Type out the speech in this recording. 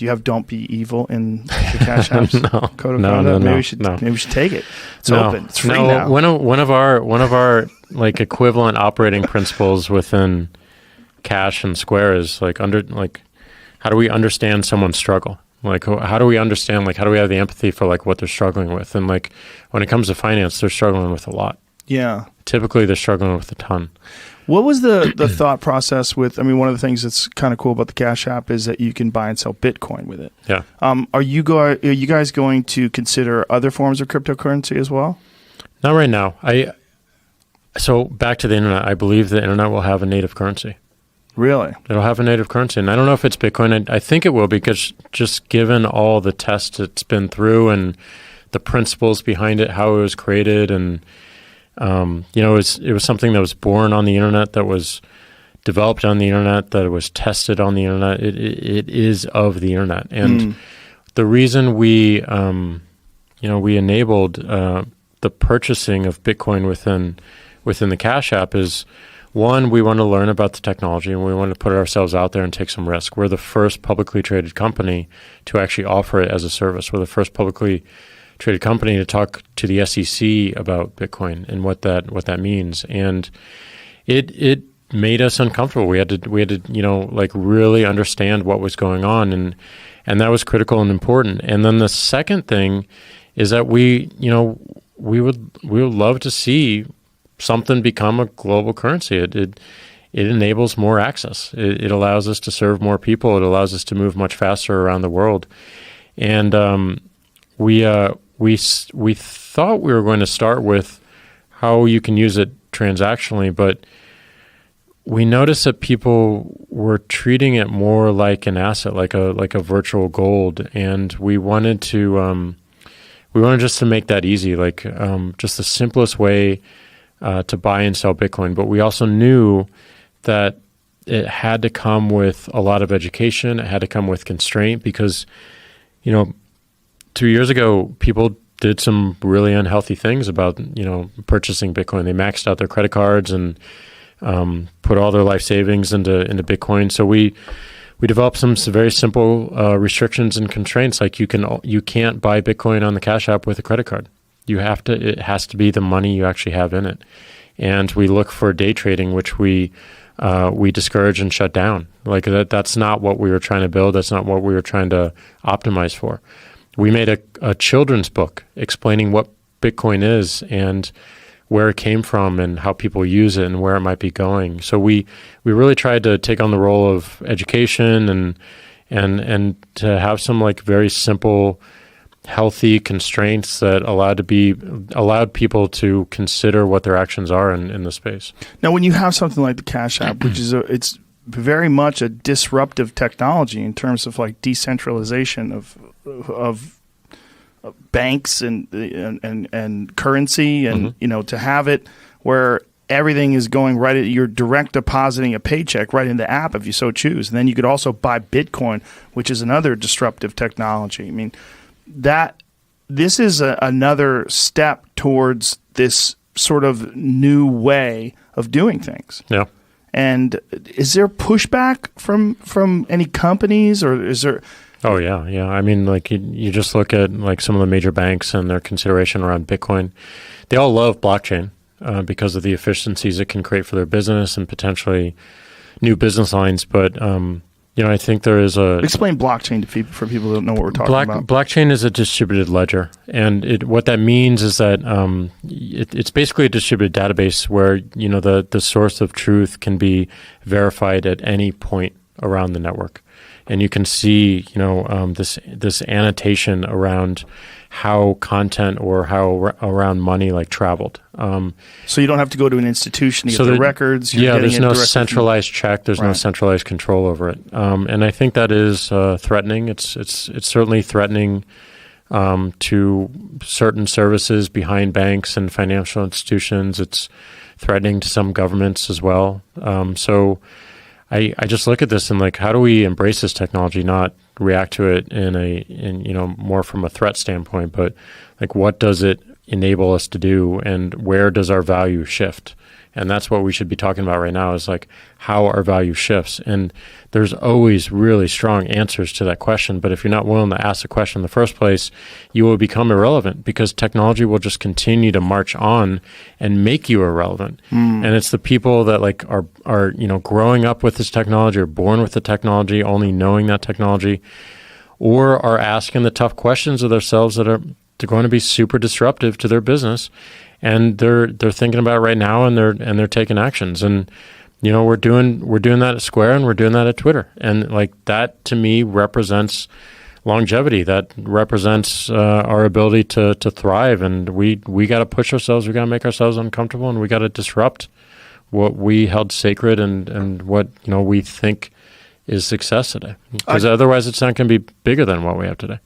Do you have "Don't be evil" in the Cash App's No. code of No, conduct? no, Maybe no, we should no. maybe we should take it. It's No. open. It's free now. One of our like equivalent operating principles within Cash and Square is how do we understand someone's struggle? Like, how do we understand, like, how do we have the empathy for, like, what they're struggling with? And, like, when it comes to finance, they're struggling with a lot. Yeah. Typically, they're struggling with a ton. What was the thought process with, I mean, one of the things that's kind of cool about the Cash App is that you can buy and sell Bitcoin with it. Yeah. Are you guys going to consider other forms of cryptocurrency as well? Not right now. So back to the internet, I believe the internet will have a native currency. Really? It'll have a native currency. And I don't know if it's Bitcoin. I think it will, because just given all the tests it's been through and the principles behind it, how it was created, and it was something that was born on the internet, that was developed on the internet, that was tested on the internet. It is of the internet. And the reason we enabled the purchasing of Bitcoin within the Cash App is, one, we want to learn about the technology, and we want to put ourselves out there and take some risk. We're the first publicly traded company to actually offer it as a service. We're the first publicly traded company to talk to the SEC about Bitcoin and what that means. And it made us uncomfortable. We had to really understand what was going on, and that was critical and important. And then the second thing is that we would love to see something become a global currency. It enables more access. It allows us to serve more people. It allows us to move much faster around the world. And we thought we were going to start with how you can use it transactionally, but we noticed that people were treating it more like an asset, like a virtual gold, and we wanted just to make that easy, just the simplest way to buy and sell Bitcoin. But we also knew that it had to come with a lot of education. It had to come with constraint, because 2 years ago, people did some really unhealthy things about purchasing Bitcoin. They maxed out their credit cards and put all their life savings into Bitcoin. So we developed some very simple restrictions and constraints, like you can't buy Bitcoin on the Cash App with a credit card. It has to be the money you actually have in it. And we look for day trading, which we discourage and shut down. Like that's not what we were trying to build. That's not what we were trying to optimize for. We made a children's book explaining what Bitcoin is and where it came from and how people use it and where it might be going. So we really tried to take on the role of education and to have some very simple, healthy constraints that allowed people to consider what their actions are in the space. Now, when you have something like the Cash App, which is it's very much a disruptive technology in terms of decentralization of banks and currency, and to have it where everything is going right at, you're direct depositing a paycheck right in the app if you so choose, and then you could also buy Bitcoin, which is another disruptive technology. I mean, this is another step towards this sort of new way of doing things. Yeah. And is there pushback from any companies, or is there? Oh yeah. I mean, you just look at some of the major banks and their consideration around Bitcoin. They all love blockchain because of the efficiencies it can create for their business and potentially new business lines. But I think there is Explain blockchain to people, for people who don't know what we're talking about. Blockchain is a distributed ledger, and what that means is that it's basically a distributed database where the source of truth can be verified at any point around the network, and you can see this annotation around how content or how around money traveled. So you don't have to go to an institution to get the records. There's no centralized check. There's no centralized control over it. And I think that is threatening. It's certainly threatening to certain services behind banks and financial institutions. It's threatening to some governments as well. So I just look at this and how do we embrace this technology, not react to it in more from a threat standpoint, but what does it enable us to do, and where does our value shift? And that's what we should be talking about right now, is like how our value shifts. And there's always really strong answers to that question. But if you're not willing to ask the question in the first place, you will become irrelevant, because technology will just continue to march on and make you irrelevant. And it's the people that like are growing up with this technology, or born with the technology, only knowing that technology, or are asking the tough questions of themselves that they're going to be super disruptive to their business. And they're thinking about it right now, and they're taking actions. And we're doing that at Square, and we're doing that at Twitter. And like that to me represents longevity. That represents our ability to thrive. And we got to push ourselves. We got to make ourselves uncomfortable, and we got to disrupt what we held sacred and what we think is success today. Because otherwise, it's not going to be bigger than what we have today.